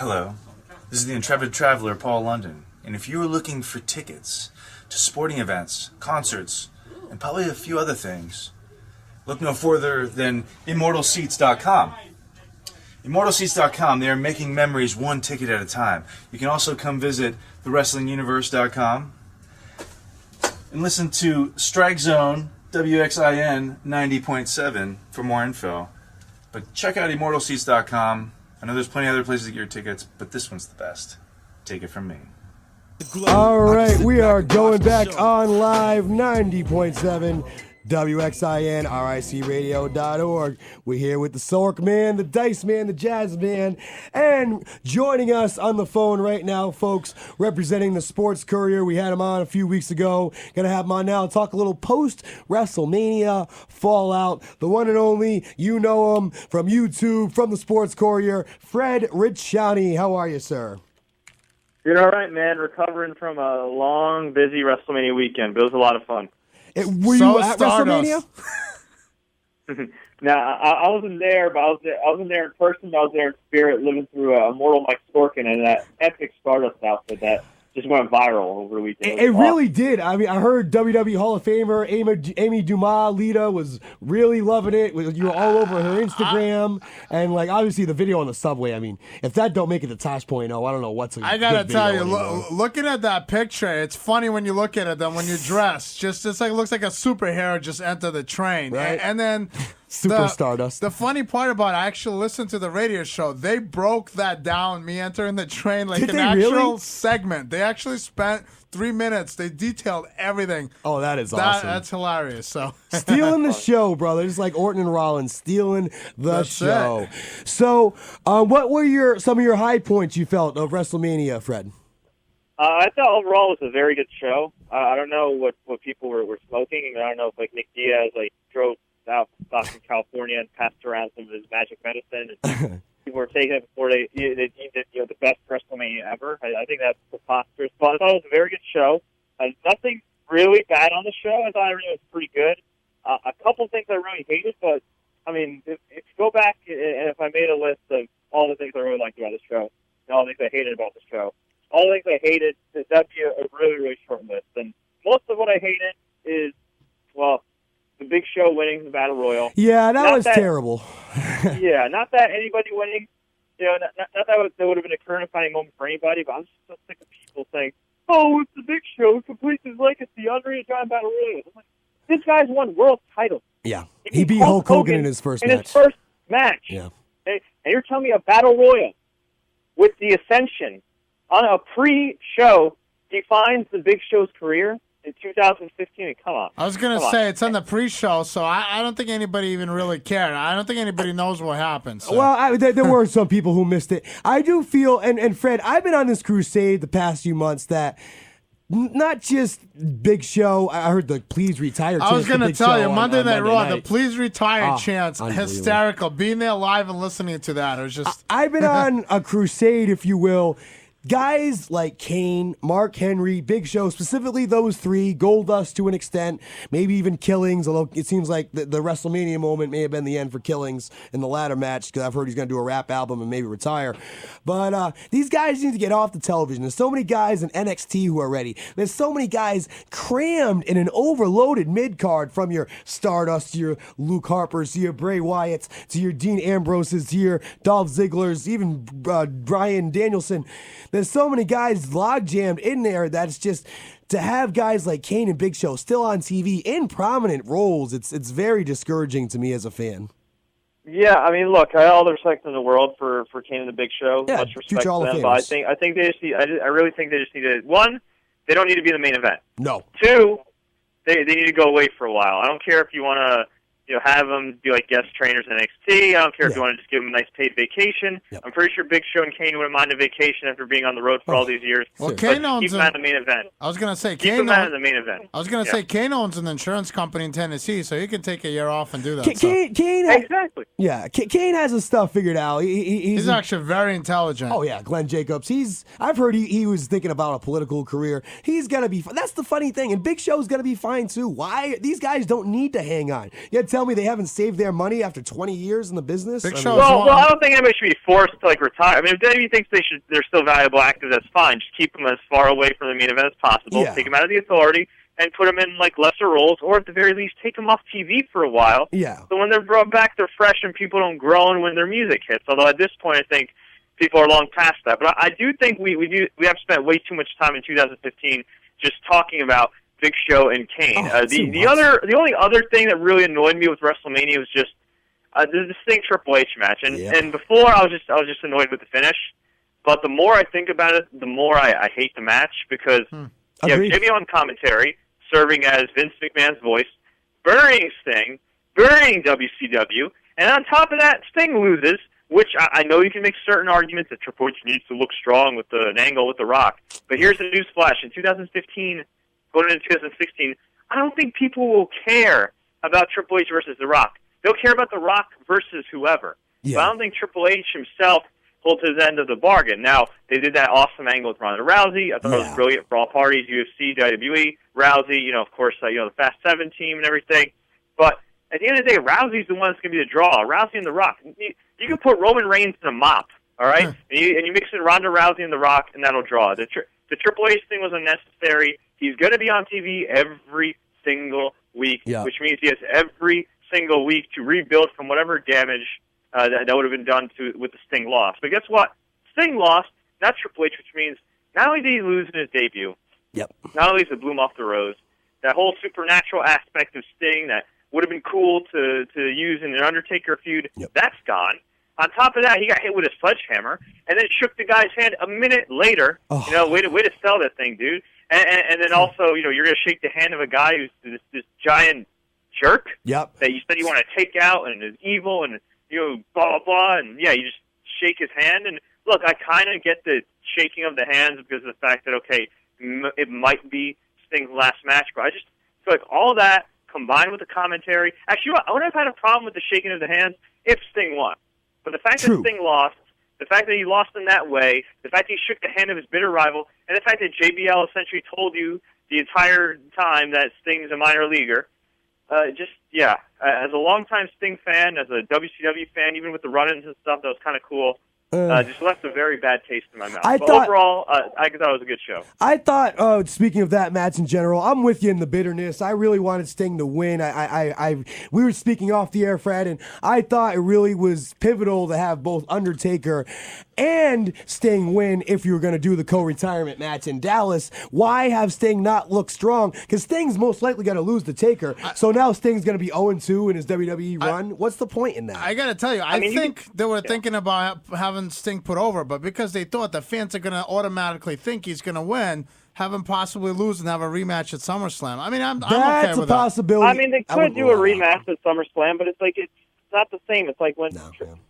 Hello, this is the intrepid traveler Paul London, and if you are looking for tickets to sporting events, concerts, and probably a few other things, look no further than ImmortalSeats.com. ImmortalSeats.com, they are making memories one ticket at a time. You can also come visit TheWrestlingUniverse.com and listen to StrikeZone WXIN 90.7 for more info. But check out ImmortalSeats.com. I know there's plenty of other places to get your tickets, but this one's the best. Take it from me. All right, we are going back on live 90.7 WXIN, RICradio.org. We're here with the Sork Man, the Dice Man, the Jazz Man, and joining us on the phone right now, folks, representing the Sports Courier. We had him on a few weeks ago. Gonna have him on now. Talk a little post-WrestleMania fallout. The one and only, you know him from YouTube, from the Sports Courier, Fred Richani. How are you, sir? Doing all right, man. Recovering from a long, busy WrestleMania weekend, but it was a lot of fun. Were you at WrestleMania? No, I wasn't there, but I wasn't there in person. I was there in spirit, living through Immortal Mike Sorkin and that epic Stardust outfit that just went viral over the weekend. It really did. I mean, I heard WWE Hall of Famer Amy Dumas, Lita, was really loving it. You were all over her Instagram. And, like, obviously the video on the subway. I mean, if that don't make it to Tosh Point, I don't know what's a I got to tell you, looking at that picture, it's funny when you look at it, then when you're dressed, it's like looks like a superhero just entered the train. Right? And then... Super Stardust. The funny part about it, I actually listened to the radio show. They broke that down, me entering the train, like an actual segment. They actually spent 3 minutes. They detailed everything. Oh, that is awesome. That's hilarious. So stealing the show, brother. Just like Orton and Rollins, stealing the show. It. So, what were some of your high points you felt of WrestleMania, Fred? I thought overall it was a very good show. I don't know what people were smoking. I don't know if Nick Diaz drove out in California and passed around some of his magic medicine, and people were taking it before they deemed it the best WrestleMania ever. I think that's preposterous. But I thought it was a very good show. Nothing really bad on the show. I thought everything was pretty good. A couple things I really hated, but I mean, if you go back and if I made a list of all the things I really liked about the show, and all the things I hated about the show, all the things I hated, that'd be a really, really short list. And most of what I hated is, well, the Big Show winning the Battle Royal. Yeah, that was terrible. Yeah, not that anybody winning. Not that would have been a current-defining moment for anybody, but I'm just so sick of people saying, "Oh, it's the Big Show completes his legacy under a giant Battle Royal." I'm like, this guy's won world titles. Yeah, he beat Hulk Hogan in his first match. Yeah, and you're telling me a Battle Royal with the Ascension on a pre-show defines the Big Show's career? In 2015, come on. I was going to say, it's on the pre-show, so I don't think anybody even really cared. I don't think anybody knows what happened. So. Well, there were some people who missed it. I do feel, and Fred, I've been on this crusade the past few months that not just Big Show, I heard the Please Retire chant. I was going to tell you, Monday Night Raw, night. The Please Retire chants, hysterical. Being there live and listening to that, it was just... I've been on a crusade, if you will. Guys like Kane, Mark Henry, Big Show, specifically those three, Goldust to an extent, maybe even Killings, although it seems like the WrestleMania moment may have been the end for Killings in the latter match, because I've heard he's going to do a rap album and maybe retire. But these guys need to get off the television. There's so many guys in NXT who are ready. There's so many guys crammed in an overloaded mid-card, from your Stardust to your Luke Harpers to your Bray Wyatts to your Dean Ambroses to your Dolph Ziggler's, even Bryan Danielson. There's so many guys log-jammed in there that it's just, to have guys like Kane and Big Show still on TV in prominent roles, it's very discouraging to me as a fan. Yeah, I mean, look, I have all the respect in the world for Kane and the Big Show. Yeah, much respect to them, but I think they just need, I really think they just need to, one, they don't need to be the main event. No. Two, they need to go away for a while. I don't care if you want to have them be like guest trainers in NXT. I don't care if you want to just give them a nice paid vacation. Yep. I'm pretty sure Big Show and Kane wouldn't mind a vacation after being on the road for all these years. Well, Kane owns keep them out of the main event. I was going to say, keep them out of the main event. I was going to say, Kane owns an insurance company in Tennessee, so he can take a year off and do that. Kane exactly. Yeah, Kane has his stuff figured out. He's actually very intelligent. Oh yeah, Glenn Jacobs. I've heard he was thinking about a political career. He's gonna be. That's the funny thing, and Big Show's gonna be fine too. Why? These guys don't need to hang on. You tell tell me they haven't saved their money after 20 years in the business? Big I mean, Show's Well, one. I don't think anybody should be forced to retire. I mean, if WWE thinks they're still valuable actors, that's fine. Just keep them as far away from the main event as possible. Yeah. Take them out of the authority and put them in lesser roles, or at the very least, take them off TV for a while. Yeah. So when they're brought back, they're fresh and people don't groan when their music hits. Although at this point, I think people are long past that. But I do think we have spent way too much time in 2015 just talking about Big Show and Kane. The only other thing that really annoyed me with WrestleMania was just the Sting Triple H match. And before I was just annoyed with the finish. But the more I think about it, the more I hate the match because you have Jimmy on commentary serving as Vince McMahon's voice, burying Sting, burying WCW, and on top of that, Sting loses. Which I know you can make certain arguments that Triple H needs to look strong with an angle with The Rock. But here's the news flash. In 2015, going into 2016, I don't think people will care about Triple H versus The Rock. They'll care about The Rock versus whoever. Yeah. But I don't think Triple H himself holds his end of the bargain. Now, they did that awesome angle with Ronda Rousey. I thought it was brilliant for all parties, UFC, WWE, Rousey, of course, the Fast 7 team and everything. But at the end of the day, Rousey's the one that's going to be the draw. Rousey and The Rock. You can put Roman Reigns in a mop, all right? And you mix in Ronda Rousey and The Rock, and that'll draw. The Triple H thing was unnecessary. He's going to be on TV every single week, which means he has every single week to rebuild from whatever damage that would have been done with the Sting loss. But guess what? Sting lost, not Triple H, which means not only did he lose in his debut, not only is it bloom off the rose, that whole supernatural aspect of Sting that would have been cool to use in an Undertaker feud, that's gone. On top of that, he got hit with a sledgehammer, and then shook the guy's hand a minute later. Way to sell that thing, dude. And then also, you're going to shake the hand of a guy who's this giant jerk that you said you want to take out and is evil and blah blah blah. And you just shake his hand. And look, I kind of get the shaking of the hands because of the fact that it might be Sting's last match, but I just feel like all that combined with the commentary. Actually, I would have had a problem with the shaking of the hands if Sting won. But the fact that Sting lost, the fact that he lost in that way, the fact that he shook the hand of his bitter rival, and the fact that JBL essentially told you the entire time that Sting's a minor leaguer, as a longtime Sting fan, as a WCW fan, even with the run-ins and stuff, that was kind of cool. Just left a very bad taste in my mouth. Overall, I thought it was a good show. I thought, speaking of that match in general, I'm with you in the bitterness. I really wanted Sting to win. We were speaking off the air, Fred, and I thought it really was pivotal to have both Undertaker and Sting win if you were going to do the co-retirement match in Dallas. Why have Sting not look strong? Because Sting's most likely going to lose the Taker. So now Sting's going to be 0-2 in his WWE run. What's the point in that? I got to tell you, I think they were thinking about having Sting put over, but because they thought the fans are going to automatically think he's going to win, have him possibly lose and have a rematch at SummerSlam. I mean, I'm okay with that. That's a possibility. I mean, they could do a rematch at SummerSlam, but it's not the same. It's like when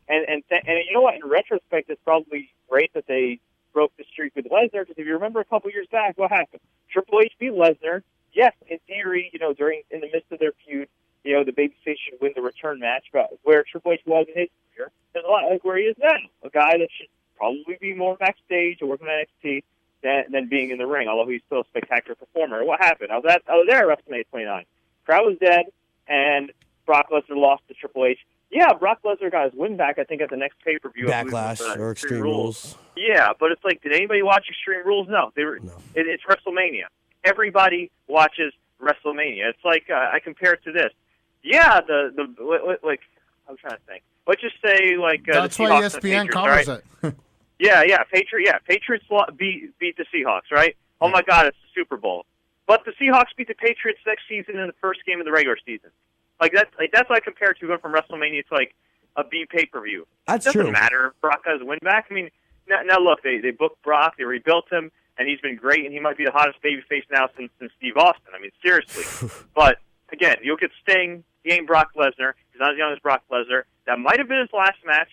and you know what? In retrospect, it's probably great that they broke the streak with Lesnar, because if you remember a couple years back, what happened? Triple H beat Lesnar. Yes, in theory, in the midst of their feud, the babyface should win the return match, but where Triple H was in his career is a lot like where he is now. A guy that should probably be more backstage or working on NXT than being in the ring, although he's still a spectacular performer. What happened? I was there at WrestleMania 29. Crowd was dead, and Brock Lesnar lost to Triple H. Yeah, Brock Lesnar got his win back, I think, at the next pay-per-view. Backlash or Extreme Rules. Yeah, but it's like, did anybody watch Extreme Rules? No. It's WrestleMania. Everybody watches WrestleMania. It's like, I compare it to this. Yeah, I'm trying to think. Let's just say, that's the why Seahawks ESPN covers it. Patriots beat the Seahawks, right? Oh my God, it's the Super Bowl. But the Seahawks beat the Patriots next season in the first game of the regular season. That's what I compare it to, going from WrestleMania to a B pay-per-view. That's true. It doesn't true. matter if Brock has a win back. I mean, now look, they booked Brock, they rebuilt him, and he's been great, and he might be the hottest babyface now since Steve Austin. I mean, seriously. But again, you'll get Sting. He ain't Brock Lesnar. He's not as young as Brock Lesnar. That might have been his last match.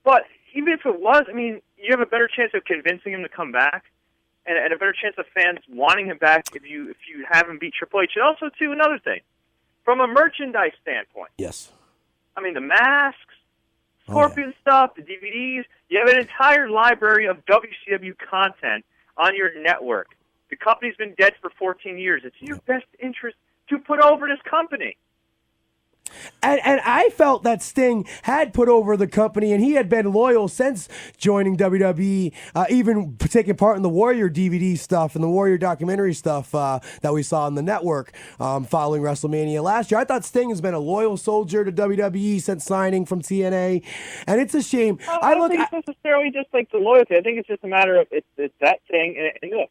But even if it was, I mean, you have a better chance of convincing him to come back, and a better chance of fans wanting him back if you have him beat Triple H. And also, too, another thing. From a merchandise standpoint. Yes. I mean, the masks, Scorpion stuff, the DVDs. You have an entire library of WCW content on your network. The company's been dead for 14 years. It's in your best interest to put over this company. And I felt that Sting had put over the company, and he had been loyal since joining WWE, even taking part in the Warrior DVD stuff and the Warrior documentary stuff that we saw on the network following WrestleMania last year. I thought Sting has been a loyal soldier to WWE since signing from TNA, and it's a shame. I don't think it's necessarily just like the loyalty. I think it's just a matter of it's that thing. And look,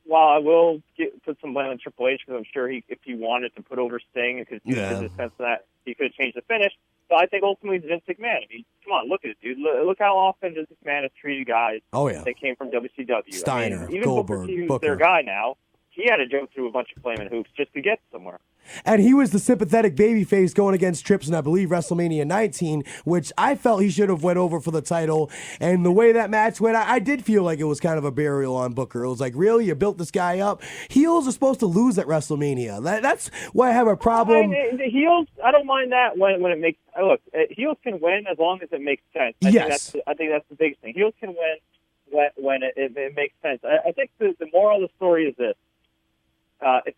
while I will put some blame on Triple H because I'm sure if he wanted to put over Sting, it could in the sense that he could have changed the finish. So I think ultimately it's Vince McMahon. I mean, come on, look at it, dude. Look how often Vince McMahon has treated guys that came from WCW. Steiner, I mean, even Goldberg, Booker T, who's their guy now, he had to jump through a bunch of flaming hoops just to get somewhere. And he was the sympathetic babyface going against Trips in, I believe, WrestleMania 19, which I felt he should have went over for the title. And the way that match went, I did feel like it was kind of a burial on Booker. It was like, really? You built this guy up? Heels are supposed to lose at WrestleMania. That's why I have a problem. The heels, I don't mind that when it makes... Look, heels can win as long as it makes sense. I think that's the biggest thing. Heels can win when it makes sense. I think the moral of the story is this. If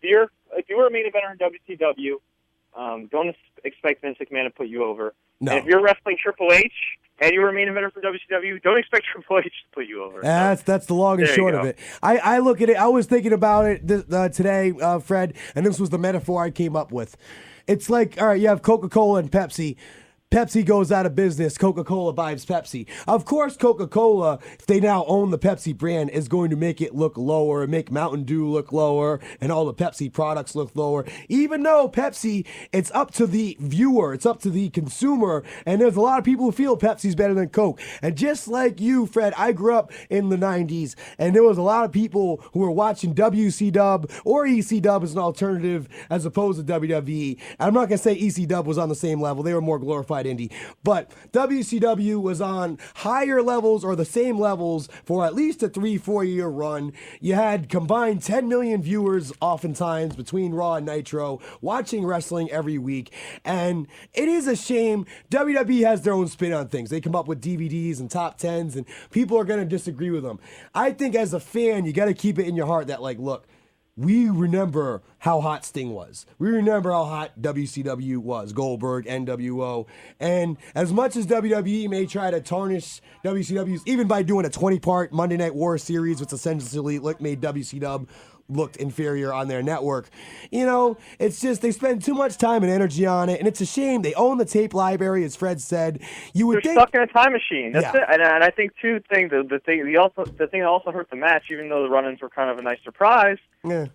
you were a main eventer in WCW, don't expect Vince McMahon to put you over. No. And if you're wrestling Triple H and you were a main eventer for WCW, don't expect Triple H to put you over. That's the long and short of it. I look at it. I was thinking about it today, Fred, and this was the metaphor I came up with. It's like, all right, you have Coca-Cola and Pepsi. Pepsi goes out of business. Coca-Cola buys Pepsi. Of course, Coca-Cola, if they now own the Pepsi brand, is going to make it look lower, make Mountain Dew look lower, and all the Pepsi products look lower. Even though Pepsi, it's up to the viewer, it's up to the consumer, and there's a lot of people who feel Pepsi's better than Coke. And just like you, Fred, I grew up in the 90s, and there was a lot of people who were watching WCW or ECW as an alternative as opposed to WWE. I'm not going to say ECW was on the same level. They were more glorified indie. But WCW was on higher levels or the same levels for at least a 3-4 year run. You had combined 10 million viewers oftentimes between Raw and Nitro watching wrestling every week. And it is a shame. WWE has their own spin on things. They come up with DVDs and top 10s and people are going to disagree with them. I think as a fan, you got to keep it in your heart that, like, look, we remember how hot Sting was. We remember how hot WCW was, Goldberg, NWO. And as much as WWE may try to tarnish WCW, even by doing a 20-part Monday Night War series, which essentially made WCW looked inferior on their network. You know, it's just they spend too much time and energy on it, and it's a shame. They own the tape library, as Fred said. They're stuck in a time machine. That's it. And I think the thing that also hurt the match, even though the run-ins were kind of a nice surprise. Yeah.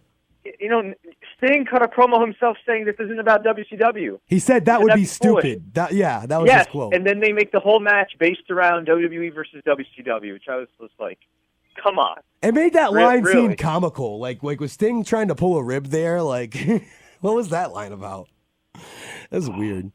You know, Sting cut a promo himself saying this isn't about WCW. He said that would be stupid. That was his quote. And then they make the whole match based around WWE versus WCW, which I was just like, come on. It made that line seem comical. Like was Sting trying to pull a rib there? Like, what was that line about? That's weird.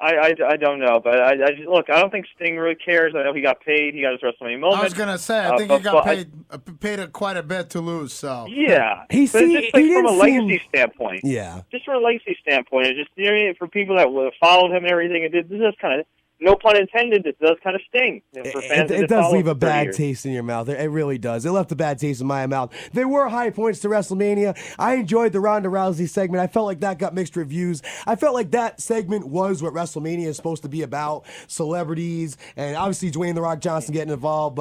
I don't know, but I don't think Sting really cares. I know he got paid. He got his WrestleMania moment. I was gonna say, I think he got paid quite a bit to lose. So yeah, from a legacy standpoint. Yeah, just from a legacy standpoint, it's just for people that followed him and everything. This is kind of. No pun intended, it does kind of sting. For fans it does leave a bad taste in your mouth. It really does. It left a bad taste in my mouth. There were high points to WrestleMania. I enjoyed the Ronda Rousey segment. I felt like that got mixed reviews. I felt like that segment was what WrestleMania is supposed to be about. Celebrities, and obviously Dwayne "The Rock" Johnson getting involved.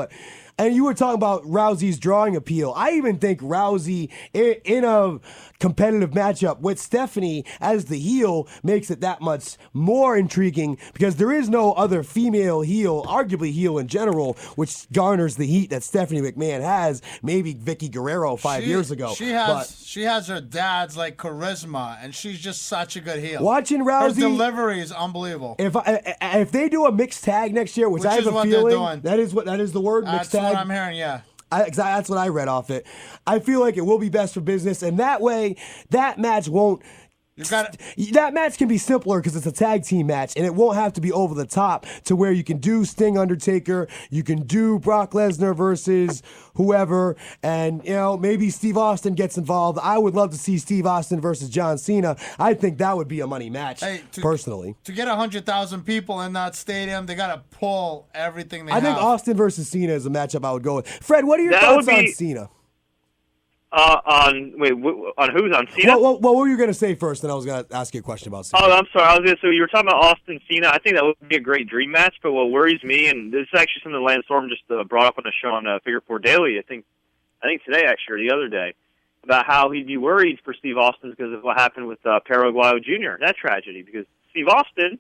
And you were talking about Rousey's drawing appeal. I even think Rousey, in a competitive matchup with Stephanie as the heel, makes it that much more intriguing because there is no other female heel, arguably heel in general, which garners the heat that Stephanie McMahon has. Maybe Vicky Guerrero 5 years ago. She has her dad's like charisma, and she's just such a good heel. Watching Rousey, her delivery is unbelievable. If they do a mixed tag next year, which I have a feeling that is the word, mixed tag. That's what I'm hearing, yeah. That's what I read off it. I feel like it will be best for business, and that way, that match won't. That match can be simpler because it's a tag team match, and it won't have to be over the top to where you can do Sting Undertaker, you can do Brock Lesnar versus whoever, and maybe Steve Austin gets involved. I would love to see Steve Austin versus John Cena. I think that would be a money match, personally. To get 100,000 people in that stadium, they got to pull everything they have. I think Austin versus Cena is a matchup I would go with. Fred, what are your thoughts on Cena? On who's on Cena? Well, what were you going to say first? And I was going to ask you a question about Cena. Oh, I'm sorry. So you were talking about Austin Cena. I think that would be a great dream match. But what worries me, and this is actually something Lance Storm just brought up on the show on Figure Four Daily. I think today actually, or the other day, about how he'd be worried for Steve Austin because of what happened with Paraguayo Jr. That tragedy, because Steve Austin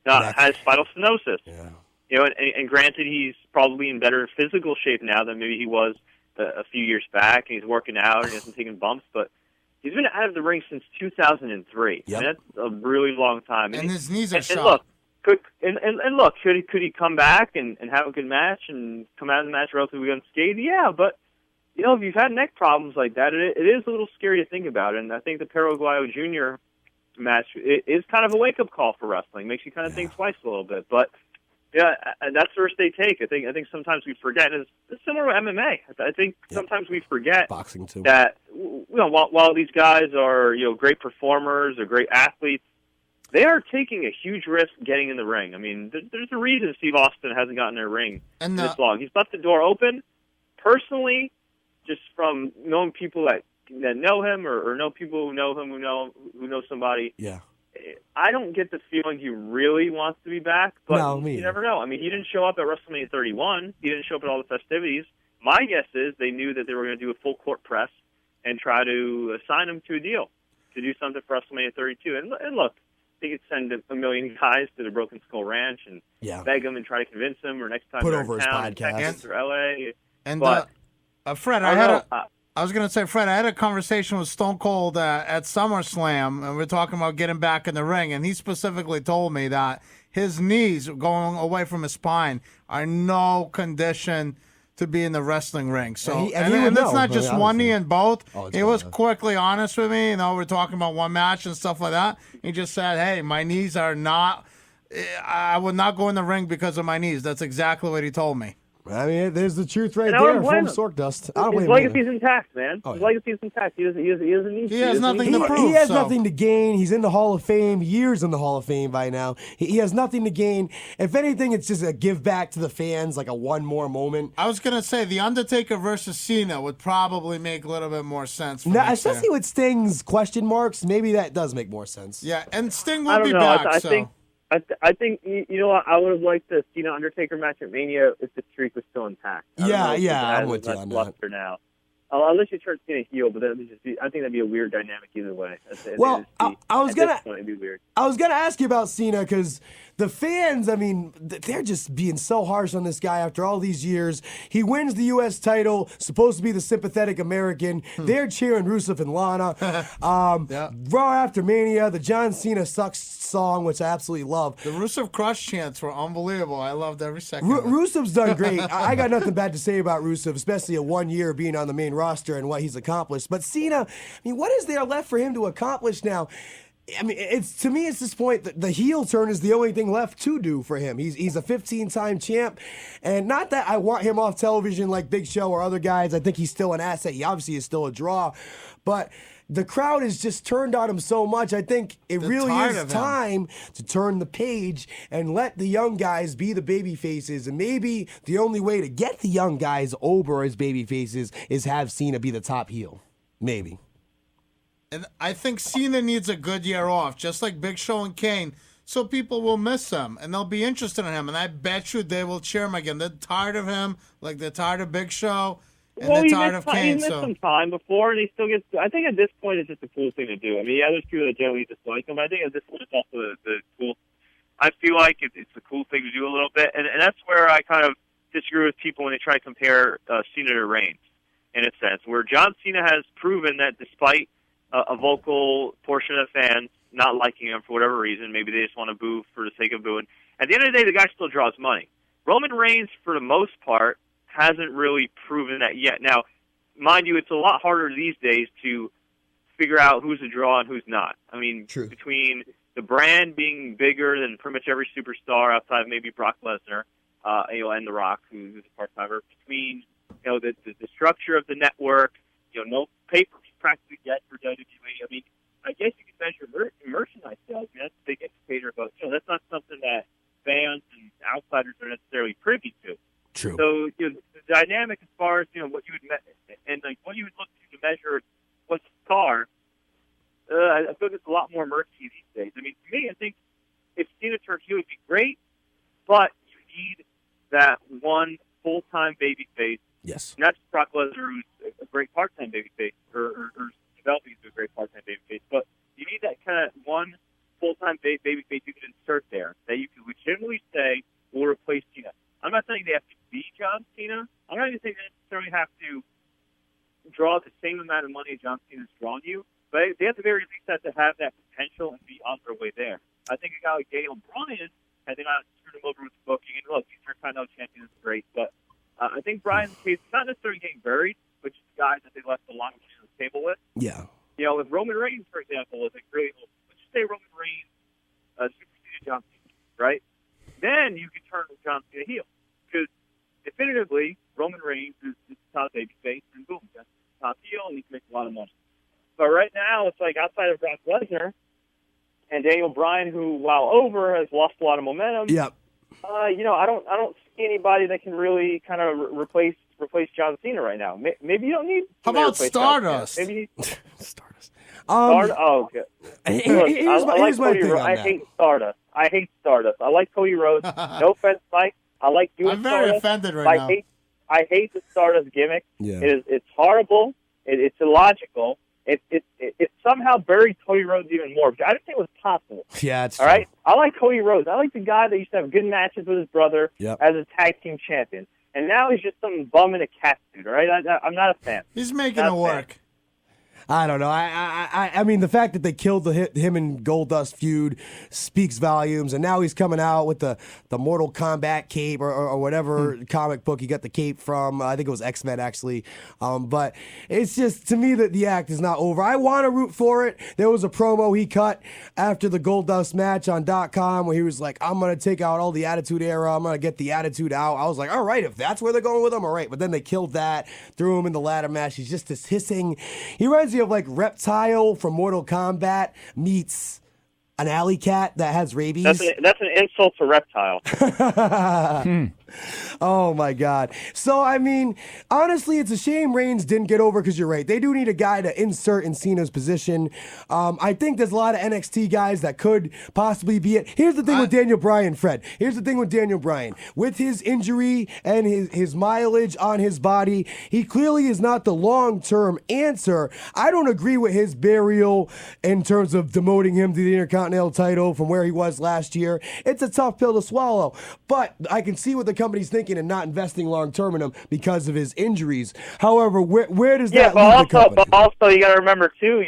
has spinal stenosis. Yeah. You know, and granted, he's probably in better physical shape now than maybe he was a few years back, and he's working out and he hasn't taken bumps, but he's been out of the ring since 2003. Yep. I mean, that's a really long time. And his knees are shot. And look, could he come back and have a good match and come out of the match relatively unscathed? Yeah, but you know, if you've had neck problems like that, it is a little scary to think about. And I think the Paraguayo Jr. match is kind of a wake-up call for wrestling. Makes you kind of think twice a little bit, but. Yeah, that's the risk they take. I think sometimes we forget. And it's similar to MMA. I think sometimes we forget boxing too. That while these guys are great performers or great athletes, they are taking a huge risk getting in the ring. I mean, there's a reason Steve Austin hasn't gotten in the ring this long. He's left the door open. Personally, just from knowing people that know him or know people who know him who know somebody. Yeah. I don't get the feeling he really wants to be back, but you never know. I mean, he didn't show up at WrestleMania 31. He didn't show up at all the festivities. My guess is they knew that they were going to do a full court press and try to assign him to a deal to do something for WrestleMania 32. And look, they could send a million guys to the Broken Skull Ranch and beg him and try to convince him, or next time put they're over in his town, podcast Texas or LA. And but Fred, I was going to say, Fred, I had a conversation with Stone Cold at SummerSlam, and we are talking about getting back in the ring, and he specifically told me that his knees going away from his spine are no condition to be in the wrestling ring. So, and it's not just one knee and both. He was quickly honest with me. We're talking about one match and stuff like that. He just said, hey, my knees are not, I would not go in the ring because of my knees. That's exactly what he told me. I mean, there's the truth right there from Sork Dust. I don't blame him. His legacy's intact, man. His legacy's intact. He doesn't need He has nothing to prove. He has nothing to gain. He's in the Hall of Fame, years in the Hall of Fame by now. He has nothing to gain. If anything, it's just a give back to the fans, like a one more moment. I was going to say, The Undertaker versus Cena would probably make a little bit more sense. Now, especially with Sting's question marks, maybe that does make more sense. Yeah, and Sting will be back. I think you know what, I would have liked the Cena Undertaker match at Mania if the streak was still intact. I'm with you on that. Now. Unless you turn Cena heel, but I think that'd be a weird dynamic either way. I was gonna ask you about Cena because the fans, I mean, they're just being so harsh on this guy after all these years. He wins the U.S. title, supposed to be the sympathetic American. They're cheering Rusev and Lana. Raw after Mania, the John Cena sucks song, which I absolutely love. The Rusev Crush chants were unbelievable. I loved every second. Rusev's done great. I got nothing bad to say about Rusev, especially at 1 year being on the main roster and what he's accomplished. But Cena, I mean, what is there left for him to accomplish now? I mean, to me, it's this point that the heel turn is the only thing left to do for him. He's a 15-time champ, and not that I want him off television like Big Show or other guys. I think he's still an asset. He obviously is still a draw, but the crowd has just turned on him so much. I think it really is time to turn the page and let the young guys be the baby faces. And maybe the only way to get the young guys over as baby faces is have Cena be the top heel. Maybe. And I think Cena needs a good year off, just like Big Show and Kane, so people will miss him and they'll be interested in him. And I bet you they will cheer him again. They're tired of him, like they're tired of Big Show. And they're tired of Kane. He missed some time before, and he still gets. I think at this point, it's just a cool thing to do. I mean, there's people that generally dislike him, but I think at this point, it's also the cool. I feel like it's a cool thing to do a little bit, and that's where I kind of disagree with people when they try to compare Cena to Reigns, in a sense, where John Cena has proven that despite a vocal portion of fans not liking him for whatever reason, maybe they just want to boo for the sake of booing. At the end of the day, the guy still draws money. Roman Reigns, for the most part, hasn't really proven that yet. Now, mind you, it's a lot harder these days to figure out who's a draw and who's not. I mean, between the brand being bigger than pretty much every superstar outside of maybe Brock Lesnar, and The Rock, who's a part-timer, between the structure of the network, no papers practically yet for WWE. I mean, I guess you could measure merchandise sales. I mean, that's a big indicator, but that's not something that fans and outsiders are necessarily privy to. True. So the dynamic as far as what you would what you would look to measure what's star. I feel like it's a lot more murky these days. I mean, to me, I think if Cena turned heel would be great, but you need that one full-time babyface. Yes. Not just Brock Lesnar, who's a great part-time babyface, or developing into a great part-time babyface, but you need that kind of one full-time babyface you can insert there that you can legitimately say will replace Cena. I'm not saying they have to be John Cena. I'm not even saying they necessarily have to draw the same amount of money John Cena's drawn you, but they at the very least have to have that potential and be on their way there. I think a guy like Daniel Bryan, I think I screwed him over with the booking. And look, he's Intercontinental champion, is great, but I think Bryan's case is not necessarily getting buried, but just guys that they left a lot of money on the table with. Yeah. If Roman Reigns, for example, is a great, let's just say Roman Reigns superseded John Cena, right? Then you can turn John Cena heel. Because definitively, Roman Reigns is the top babyface, and boom, that's the top heel, and he can make a lot of money. But right now, it's like outside of Brock Lesnar and Daniel Bryan, who, while over, has lost a lot of momentum. Yep. I don't see anybody that can really kind of replace John Cena right now. Maybe you don't need. How about Stardust? Maybe Stardust. Oh, okay. Here's my thing on I that. hate Stardust. I like Cody Rhodes. No offense, Mike. I like you. I'm very offended right now. I hate the Stardust gimmick. Yeah. It's horrible. It's illogical. It somehow buried Cody Rhodes even more. I didn't think it was possible. Yeah, it's all right. I like Cody Rhodes. I like the guy that used to have good matches with his brother as a tag team champion, and now he's just some bum in a cat suit. All right, I'm not a fan. He's making it work. I don't know. I mean, the fact that they killed him and Goldust feud speaks volumes, and now he's coming out with the Mortal Kombat cape or whatever comic book he got the cape from. I think it was X-Men, actually. But it's just, to me, that the act is not over. I want to root for it. There was a promo he cut after the Goldust match on .com where he was like, I'm going to take out all the Attitude Era. I'm going to get the Attitude out. I was like, all right, if that's where they're going with him, all right. But then they killed that, threw him in the ladder match. He's just this hissing. He reminds me of like Reptile from Mortal Kombat meets an alley cat that has rabies. That's an insult to Reptile. Oh, my God. So, I mean, honestly, it's a shame Reigns didn't get over because you're right. They do need a guy to insert in Cena's position. I think there's a lot of NXT guys that could possibly be it. Here's the thing with Daniel Bryan, Fred. Here's the thing with Daniel Bryan. With his injury and his mileage on his body, he clearly is not the long-term answer. I don't agree with his burial in terms of demoting him to the Intercontinental title from where he was last year. It's a tough pill to swallow. But I can see what the company's thinking and not investing long-term in him because of his injuries. However, where does that leave the company? But also, you got to remember, too,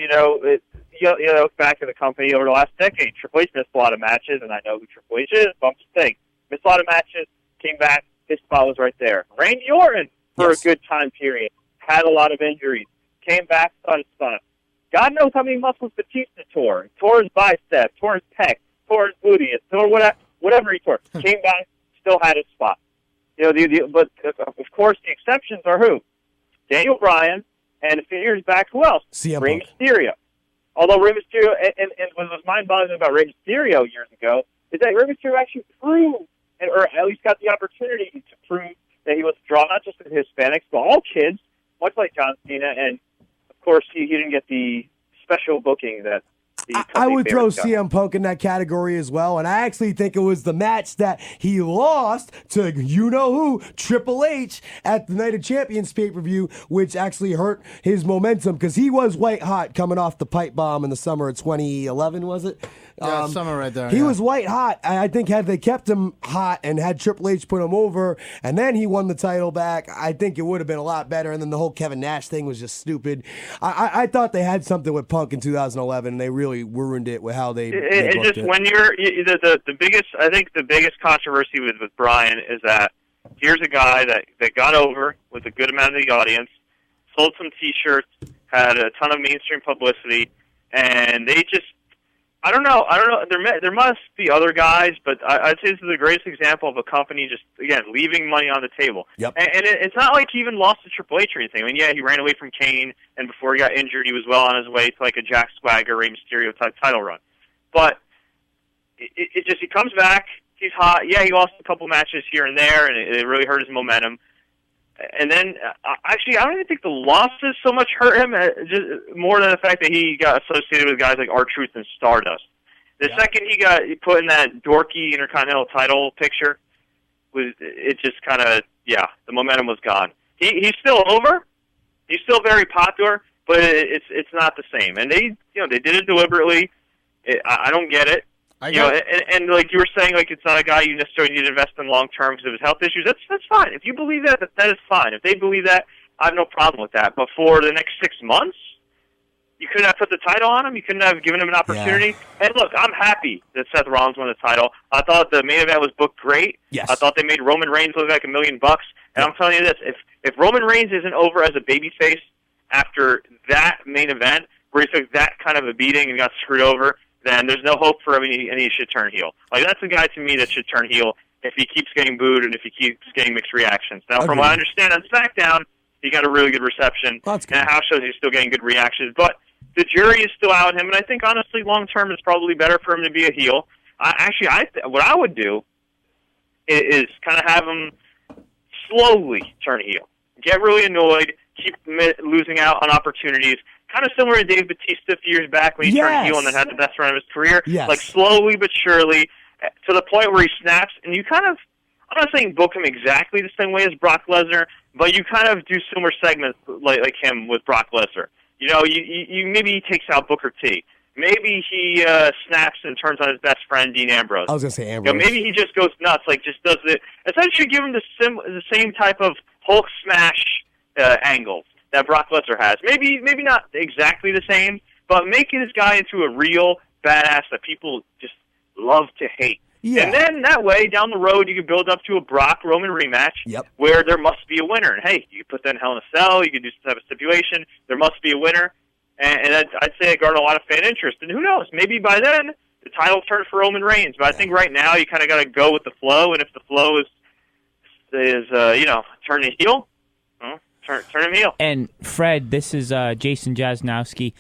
back in the company over the last decade, Triple H missed a lot of matches, and I know who Triple H is, but I'm just saying, missed a lot of matches, came back, his spot was right there. Randy Orton, for a good time period, had a lot of injuries, came back, got his spot. God knows how many muscles Batista tore. Tore his bicep, tore his pec, tore his gluteus, tore whatever he tore. Came back, still had his spot. But of course the exceptions are who? Daniel Bryan, and a few years back, who else? CM Rey Punk. Mysterio. Although Rey Mysterio, and what was mind-boggling about Rey Mysterio years ago is that Rey Mysterio actually proved, or at least got the opportunity to prove that he was a draw, not just with Hispanics, but all kids, much like John Cena, and of course he didn't get the special booking that I would throw CM Punk in that category as well, and I actually think it was the match that he lost to you-know-who, Triple H, at the Night of Champions pay-per-view, which actually hurt his momentum, because he was white hot coming off the pipe bomb in the summer of 2011, was it? Yeah, summer right there. He was white hot. I think had they kept him hot and had Triple H put him over, and then he won the title back, I think it would have been a lot better, and then the whole Kevin Nash thing was just stupid. I thought they had something with Punk in 2011, and they really ruined it with how they booked it. When you're the biggest, I think the biggest controversy with Bryan is that here's a guy that got over with a good amount of the audience, sold some T-shirts, had a ton of mainstream publicity, and they just, I don't know. There must be other guys, but I'd say this is the greatest example of a company just, again, leaving money on the table. Yep. And it's not like he even lost to Triple H or anything. I mean, yeah, he ran away from Kane, and before he got injured, he was well on his way to like a Jack Swagger, Rey Mysterio type title run. But it just, he comes back He's hot. Yeah, he lost a couple matches here and there, and it really hurt his momentum. And then, actually, I don't even think the losses so much hurt him, just more than the fact that he got associated with guys like R-Truth and Stardust. The second he got put in that dorky Intercontinental title picture, it just kind of, the momentum was gone. He's still over. He's still very popular, but it's not the same. And they did it deliberately. I don't get it. And like you were saying, like it's not a guy you necessarily need to invest in long term because of his health issues. That's fine. If you believe that is fine. If they believe that, I have no problem with that. But for the next 6 months, you couldn't have put the title on him. You couldn't have given him an opportunity. Yeah. And look, I'm happy that Seth Rollins won the title. I thought the main event was booked great. Yes. I thought they made Roman Reigns look like $1 million. And I'm telling you this: if Roman Reigns isn't over as a babyface after that main event, where he took that kind of a beating and got screwed over, then there's no hope for him, and he should turn heel. Like, that's a guy to me that should turn heel if he keeps getting booed and if he keeps getting mixed reactions. Now, from what I understand on SmackDown, he got a really good reception. That's good. And house shows he's still getting good reactions. But the jury is still out on him, and I think, honestly, long-term it's probably better for him to be a heel. What I would do is kind of have him slowly turn heel. Get really annoyed, keep losing out on opportunities. Kind of similar to Dave Bautista a few years back when he turned heel and then had the best run of his career. Yes. Like slowly but surely to the point where he snaps, and you kind of, I'm not saying book him exactly the same way as Brock Lesnar, but you kind of do similar segments like him with Brock Lesnar. You know, you maybe he takes out Booker T. Maybe he snaps and turns on his best friend, Dean Ambrose. I was going to say Ambrose. You know, maybe he just goes nuts, like just does it. Essentially give him the same type of Hulk smash angles that Brock Lesnar has. Maybe not exactly the same, but making this guy into a real badass that people just love to hate. Yeah. And then that way, down the road, you can build up to a Brock-Roman rematch where there must be a winner. And hey, you can put that in Hell in a Cell, you can do some type of stipulation, there must be a winner. And I'd say it garnered a lot of fan interest. And who knows, maybe by then, the title turns for Roman Reigns. But I think right now, you kind of got to go with the flow, and if the flow is turning heel, well, turn him heel. And Fred, this is Jason Jasnowski.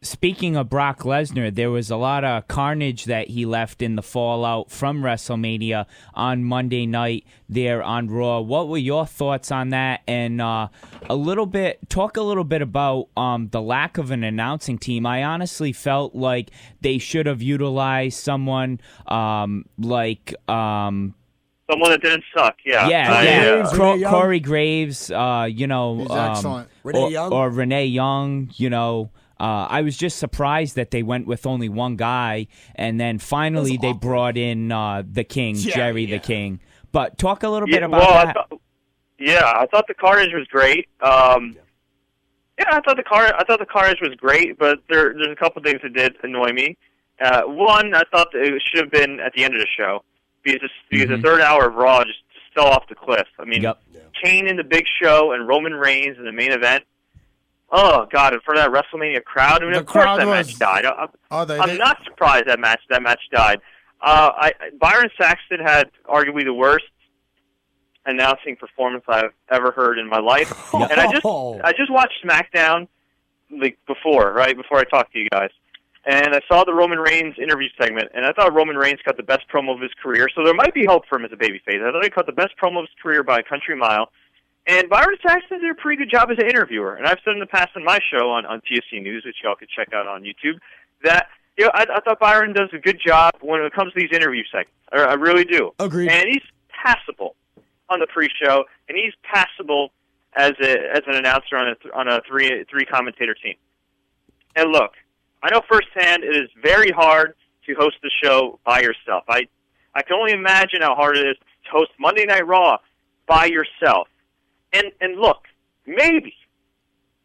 Speaking of Brock Lesnar, there was a lot of carnage that he left in the fallout from WrestleMania on Monday night there on Raw. What were your thoughts on that? And talk a little bit about the lack of an announcing team. I honestly felt like they should have utilized someone like someone that didn't suck, Corey Graves, He's excellent. Renee Young, I was just surprised that they went with only one guy, and then finally they brought in the King, Jerry the King. But talk a little bit about that. I thought the carnage was great. I thought the carnage was great, but there's a couple things that did annoy me. One, I thought that it should have been at the end of the show because the third hour of Raw just fell off the cliff. I mean, Kane in the Big Show and Roman Reigns in the main event. Oh God! In front of that WrestleMania crowd, I mean, of course that match died. I'm not surprised that match died. Byron Saxton had arguably the worst announcing performance I've ever heard in my life, and I just watched SmackDown before I talked to you guys, and I saw the Roman Reigns interview segment, and I thought Roman Reigns cut the best promo of his career. So there might be hope for him as a babyface. I thought he cut the best promo of his career by a country mile. And Byron Saxton did a pretty good job as an interviewer. And I've said in the past on my show on TSC News, which y'all could check out on YouTube, that I thought Byron does a good job when it comes to these interview segments. I really do. Agreed. And he's passable on the pre-show, and he's passable as an announcer on a three commentator team. And look, I know firsthand it is very hard to host the show by yourself. I can only imagine how hard it is to host Monday Night Raw by yourself. And look, maybe,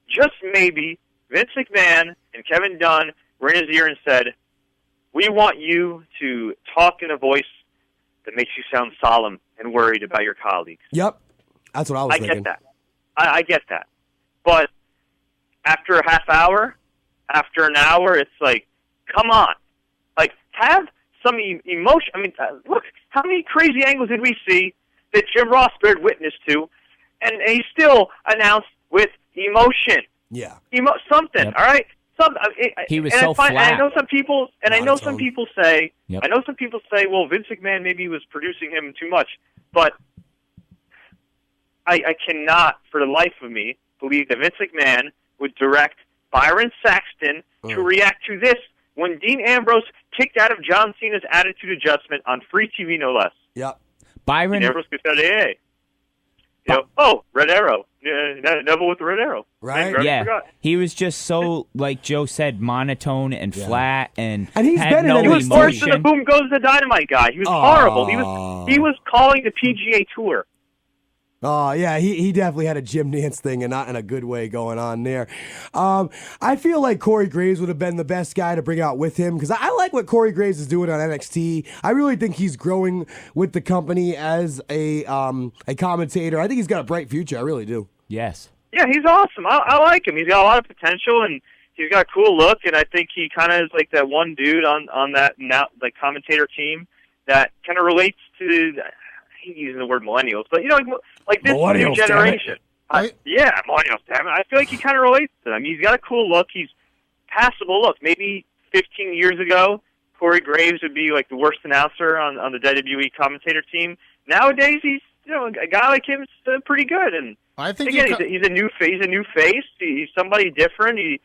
just maybe, Vince McMahon and Kevin Dunn were in his ear and said, we want you to talk in a voice that makes you sound solemn and worried about your colleagues. Yep, that's what I was thinking. I get that. I get that. But after a half hour, after an hour, it's like, come on. Like, have some emotion. I mean, look, how many crazy angles did we see that Jim Ross bared witness to? And he still announced with emotion. Yeah. Something, all right? He was and so flat. And I know some people, say, Yep. I know some people say, well, Vince McMahon maybe was producing him too much, but I cannot, for the life of me, believe that Vince McMahon would direct Byron Saxton to react to this when Dean Ambrose kicked out of John Cena's Attitude Adjustment on free TV, no less. Yep. Byron. Dean Ambrose kicked out of AA. Oh, Red Arrow. Neville with the Red Arrow. Right? Yeah. He was just so, like Joe said, monotone and flat, and he's had been no in He was worse than the emotion. Boom Goes the Dynamite guy. He was horrible. He was calling the PGA Tour. Oh, yeah, he definitely had a Jim Nance thing and not in a good way going on there. I feel like Corey Graves would have been the best guy to bring out with him because I like what Corey Graves is doing on NXT. I really think he's growing with the company as a commentator. I think he's got a bright future. I really do. Yes. Yeah, he's awesome. I like him. He's got a lot of potential, and he's got a cool look, and I think he kind of is like that one dude on that now like commentator team that kind of relates to, I hate using the word millennials, but, like this new generation. Yeah, millennials, damn it. I feel like he kind of relates to them. He's got a cool look. He's passable look. Maybe 15 years ago, Corey Graves would be like the worst announcer on the WWE commentator team. Nowadays, he's a guy like him is pretty good, and I think again, he's a new face. He's somebody different. He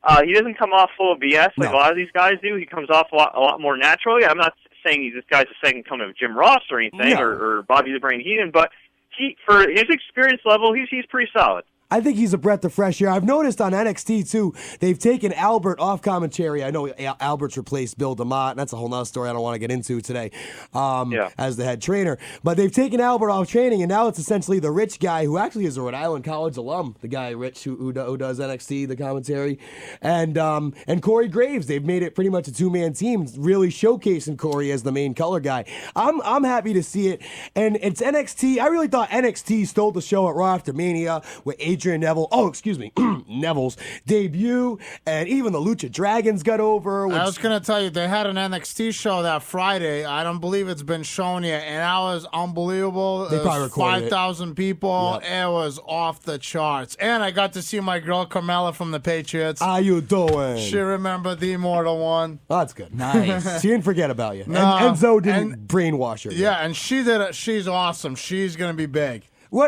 doesn't come off full of BS like a lot of these guys do. He comes off a lot more naturally. I'm not saying this guy's a second coming of Jim Ross or anything, or Bobby the Brain Heenan, but for his experience level, he's pretty solid. I think he's a breath of fresh air. I've noticed on NXT, too, they've taken Albert off commentary. I know Albert's replaced Bill DeMott, and that's a whole nother story I don't want to get into today as the head trainer. But they've taken Albert off training, and now it's essentially the Rich guy, who actually is a Rhode Island College alum, the guy Rich who does NXT, the commentary, and Corey Graves. They've made it pretty much a two-man team, really showcasing Corey as the main color guy. I'm happy to see it, and it's NXT. I really thought NXT stole the show at Raw After Mania with Adrian Neville, Neville's debut, and even the Lucha Dragons got over. I was going to tell you, they had an NXT show that Friday. I don't believe it's been shown yet, and that was unbelievable. They probably recorded 5,000 people. Yep. It was off the charts. And I got to see my girl Carmella from the Patriots. How you doing? She remembered the Immortal One. Oh, that's good. Nice. She didn't forget about you. No, and Enzo didn't brainwash her. Yeah, and she did it. She's awesome. She's going to be big.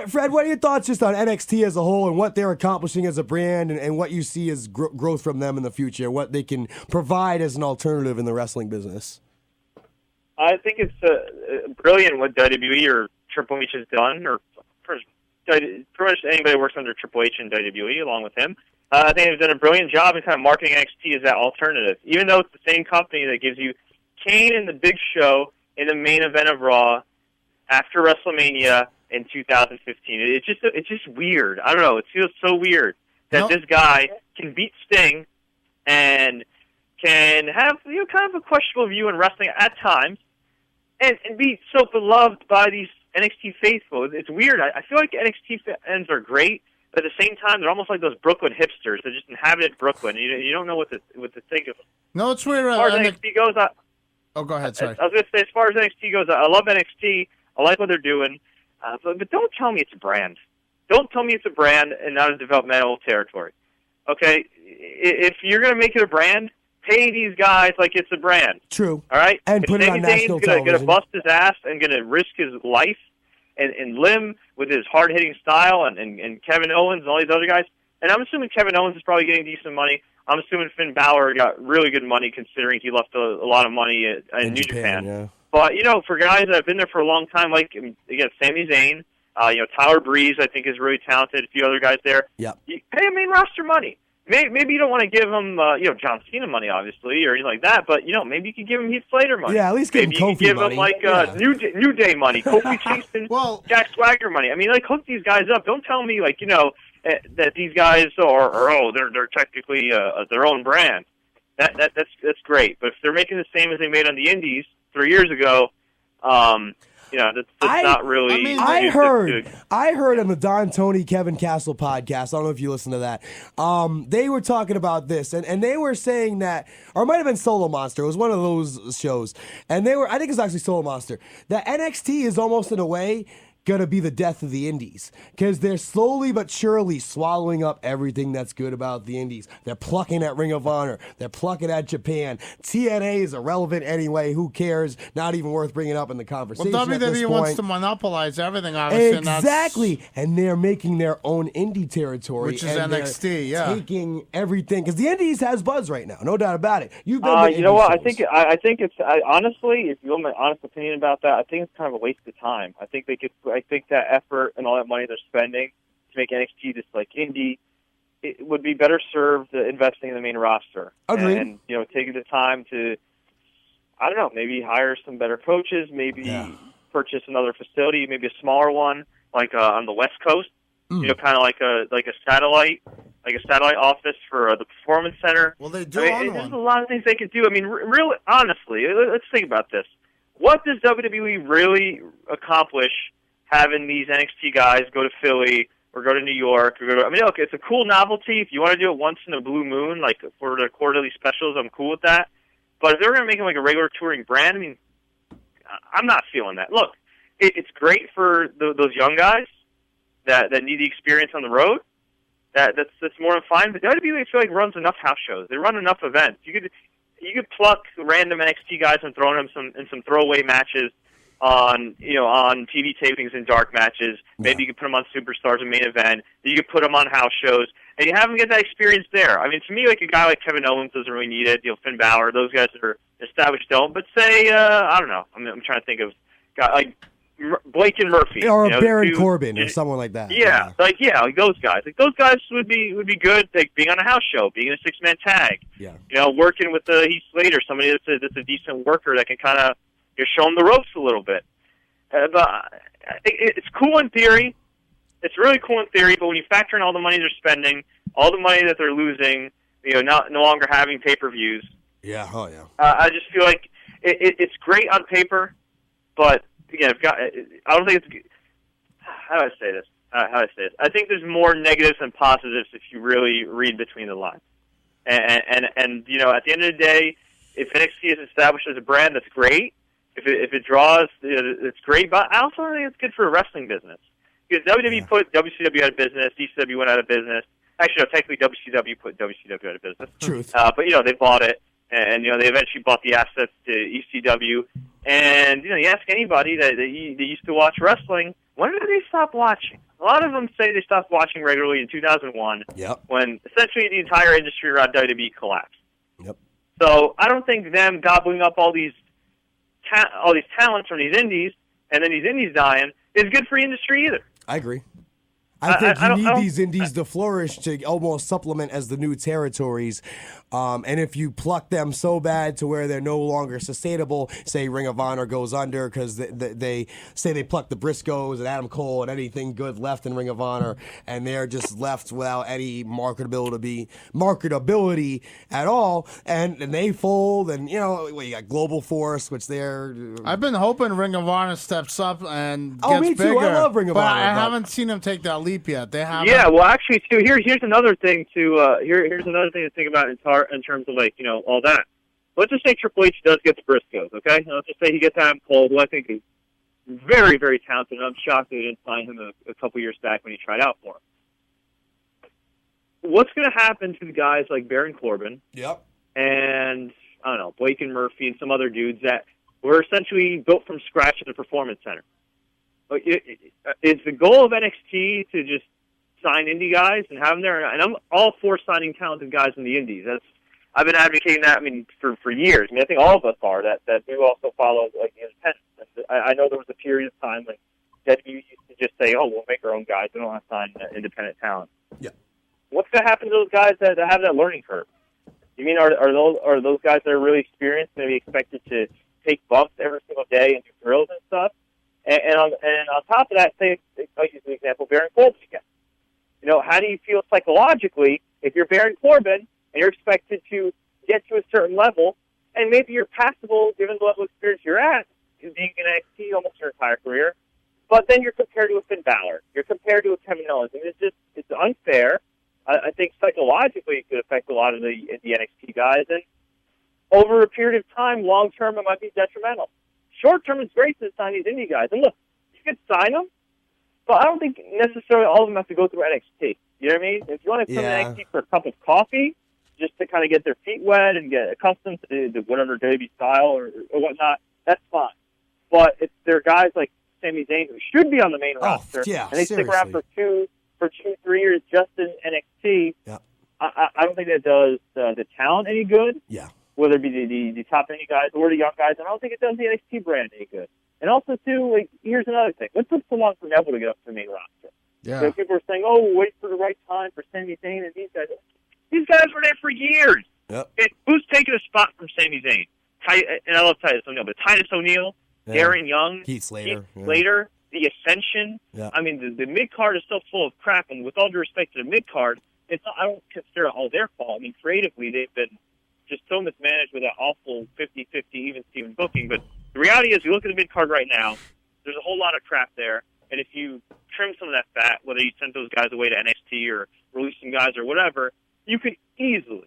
Fred, what are your thoughts just on NXT as a whole and what they're accomplishing as a brand and what you see as growth from them in the future, what they can provide as an alternative in the wrestling business? I think it's brilliant what WWE or Triple H has done, or pretty much anybody who works under Triple H and WWE along with him. I think they've done a brilliant job in kind of marketing NXT as that alternative, even though it's the same company that gives you Kane and the Big Show in the main event of Raw after WrestleMania in 2015. It's just weird. I don't know. It feels so weird that this guy can beat Sting and can have kind of a questionable view in wrestling at times, and be so beloved by these NXT faithful. It's weird. I feel like NXT fans are great, but at the same time, they're almost like those Brooklyn hipsters that just inhabited Brooklyn. You don't know what to think of them. No, it's weird. As far as NXT goes, go ahead. Sorry. I was going to say, as far as NXT goes, I love NXT. I like what they're doing. But don't tell me it's a brand. Don't tell me it's a brand and not a developmental territory. Okay? If you're going to make it a brand, pay these guys like it's a brand. True. All right? And put it on national television. Going to bust his ass and going to risk his life and limb with his hard-hitting style and Kevin Owens and all these other guys. And I'm assuming Kevin Owens is probably getting decent money. I'm assuming Finn Balor got really good money considering he left a lot of money in New Japan. Yeah. But, for guys that have been there for a long time, like, again, Sami Zayn, Tyler Breeze, I think, is really talented, a few other guys there. Yep. You pay him main roster money. Maybe you don't want to give him, John Cena money, obviously, or anything like that, but, maybe you can give him Heath Slater money. Yeah, at least give him Kofi give money. Maybe you can give him, New Day money, Kofi Kingston, Jack Swagger money. I mean, hook these guys up. Don't tell me, that these guys they're technically their own brand. That's great. But if they're making the same as they made on the Indies 3 years ago, that's not really. I heard on the Don Tony Kevin Castle podcast. I don't know if you listen to that. They were talking about this, and they were saying that, or it might have been Solo Monster. It was one of those shows, and I think it's actually Solo Monster. That NXT is almost in a way gonna be the death of the indies, because they're slowly but surely swallowing up everything that's good about the indies. They're plucking at Ring of Honor. They're plucking at Japan. TNA is irrelevant anyway. Who cares? Not even worth bringing up in the conversation. Well, at this WWE wants point. to monopolize everything, obviously. Exactly, and they're making their own indie territory, which is and NXT. Yeah, taking everything, because the indies has buzz right now, no doubt about it. You've been to you know indie what? shows. I think it's honestly, if you want my honest opinion about that, I think it's kind of a waste of time. I think that effort and all that money they're spending to make NXT this like indie, it would be better served investing in the main roster. Agreed. And taking the time to, I don't know, maybe hire some better coaches, maybe purchase another facility, maybe a smaller one like on the West Coast. Kind of like a satellite office for the Performance Center. Well, they do There's a lot of things they could do. I mean, really, honestly, let's think about this. What does WWE really accomplish having these NXT guys go to Philly or go to New York? Okay, it's a cool novelty. If you want to do it once in a blue moon, like for the quarterly specials, I'm cool with that. But if they're going to make it like a regular touring brand, I mean, I'm not feeling that. Look, it's great for those young guys that need the experience on the road. That's more than fine. But WWE, I feel like, runs enough house shows. They run enough events. You could pluck random NXT guys and throw them in some throwaway matches on TV tapings and dark matches. Maybe you could put them on Superstars and main event. You could put them on house shows, and you have them get that experience there. I mean, to me, like a guy like Kevin Owens doesn't really need it. Finn Balor, those guys that are established don't. But say, I don't know. I'm trying to think of guys like Blake and Murphy, or Baron Corbin, or someone like that. Yeah, like those guys. Like those guys would be good. Like being on a house show, being in a 6-man tag. Yeah. Working with Heath Slater, somebody that's a decent worker that can kind of show them the ropes a little bit. But it's cool in theory. It's really cool in theory. But when you factor in all the money they're spending, all the money that they're losing, no longer having pay-per-views. Yeah. Oh yeah. I just feel like it's great on paper, but again, I don't think it's. How do I say this? I think there's more negatives than positives if you really read between the lines. And at the end of the day, if NXT is established as a brand, that's great. If it draws, it's great. But I also think it's good for a wrestling business, because WWE put WCW out of business, ECW went out of business. Actually, no, technically WCW put WCW out of business. Truth. But they bought it, and they eventually bought the assets to ECW. And you ask anybody that used to watch wrestling, when did they stop watching? A lot of them say they stopped watching regularly in 2001, when essentially the entire industry around WWE collapsed. Yep. So I don't think them gobbling up all these talents from these indies, and then these indies dying, is good for the industry either. I agree. I think you need these indies to flourish to almost supplement as the new territories. And if you pluck them so bad to where they're no longer sustainable, say Ring of Honor goes under because they say they pluck the Briscoes and Adam Cole and anything good left in Ring of Honor, and they're just left without any marketability at all, and they fold, and you got Global Force, which they're. I've been hoping Ring of Honor steps up and gets me too. bigger. I love Ring of Honor, I haven't seen them take that leap yet. They haven't. Yeah, well, actually, too. Here's another thing to here's another thing to think about in terms of all that. Let's just say Triple H does get the Briscoes, okay? Let's just say he gets Adam Cole, who I think is very, very talented. And I'm shocked they didn't sign him a couple years back when he tried out for him. What's going to happen to the guys like Baron Corbin? Yep. And I don't know, Blake and Murphy and some other dudes that were essentially built from scratch at the Performance Center. Is the goal of NXT to just sign indie guys and have them there? And I'm all for signing talented guys in the indies. I've been advocating that. For years. I think all of us are that we also follow the independents. I know there was a period of time when WWE used to just say, "Oh, we'll make our own guys. We don't want to sign independent talent." Yeah. What's going to happen to those guys that have that learning curve? You mean are those guys that are really experienced going to be expected to take bumps every single day and do drills and stuff? And on top of that, say, I'll use an example, Baron Corbin again. How do you feel psychologically if you're Baron Corbin and you're expected to get to a certain level, and maybe you're passable given the level of experience you're at, being in NXT almost your entire career, but then you're compared to a Finn Balor, you're compared to a Kevin Owens, and it's unfair. I think psychologically it could affect a lot of the NXT guys, and over a period of time, long term, it might be detrimental. Short term, it's great to sign these indie guys, and look, you could sign them, but I don't think necessarily all of them have to go through NXT. You know what I mean? If you want to come to NXT for a cup of coffee, just to kind of get their feet wet and get accustomed to the whatever WWE style or whatnot, that's fine. But if there are guys like Sami Zayn who should be on the main roster, and they stick around for 3 years just in NXT, I don't think that does the talent any good. Yeah. Whether it be the top any guys or the young guys, and I don't think it does the NXT brand any good. And also, too, like, here's another thing. What took so long for Neville to get up to the main roster? Yeah. So people are saying, "Oh, wait for the right time for Sami Zayn and these guys." These guys were there for years. Yep. Who's taking a spot from Sami Zayn? And I love Titus O'Neil, but Titus O'Neil, Darren Young, Heath Slater, the Ascension. Yeah. I mean, the mid card is still full of crap. And with all due respect to the mid card, I don't consider it all their fault. I mean, creatively, they've been just so mismanaged with that awful 50-50 even Steven booking. But the reality is, you look at the mid card right now. There's a whole lot of crap there. And if you trim some of that fat, whether you send those guys away to NXT or release some guys or whatever, you could easily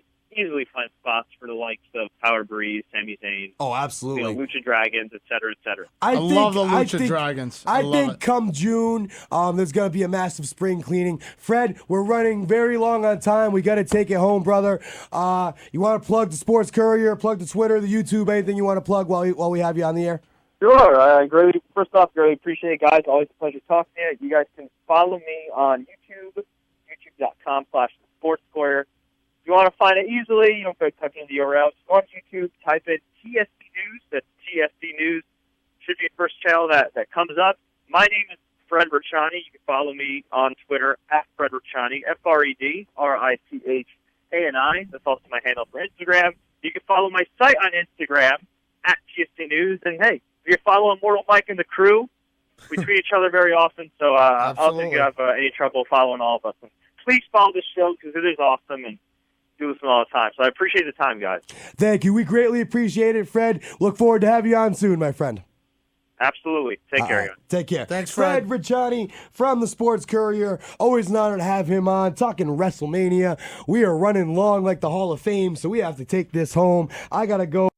find spots for the likes of Power Breeze, Sami Zayn. Oh, absolutely. Lucha Dragons, et cetera, et cetera. I love the Lucha Dragons. I think come June, there's going to be a massive spring cleaning. Fred, we're running very long on time. We got to take it home, brother. You want to plug the Sports Courier, plug the Twitter, the YouTube, anything you want to plug while we have you on the air? Sure. First off, really appreciate it, guys. Always a pleasure talking to you. You guys can follow me on YouTube, youtube.com/sportscourier. If you want to find it easily, you don't have to type in the URL. Just go on YouTube, type in TSC News. That's TSC News. Should be the first channel that comes up. My name is Fred Richani. You can follow me on Twitter at Fred Richani, FredRichani. That's also my handle for Instagram. You can follow my site on Instagram at TSC News. And, hey, if you're following Mortal Mike and the crew, we tweet each other very often, so I don't think you have any trouble following all of us. And please follow this show because it is awesome and do this all the time. So I appreciate the time, guys. Thank you. We greatly appreciate it, Fred. Look forward to having you on soon, my friend. Absolutely. Take care, guys. Take care. Thanks, Fred. Fred Richani from the Sports Courier. Always an honor to have him on. Talking WrestleMania. We are running long like the Hall of Fame, so we have to take this home. I got to go.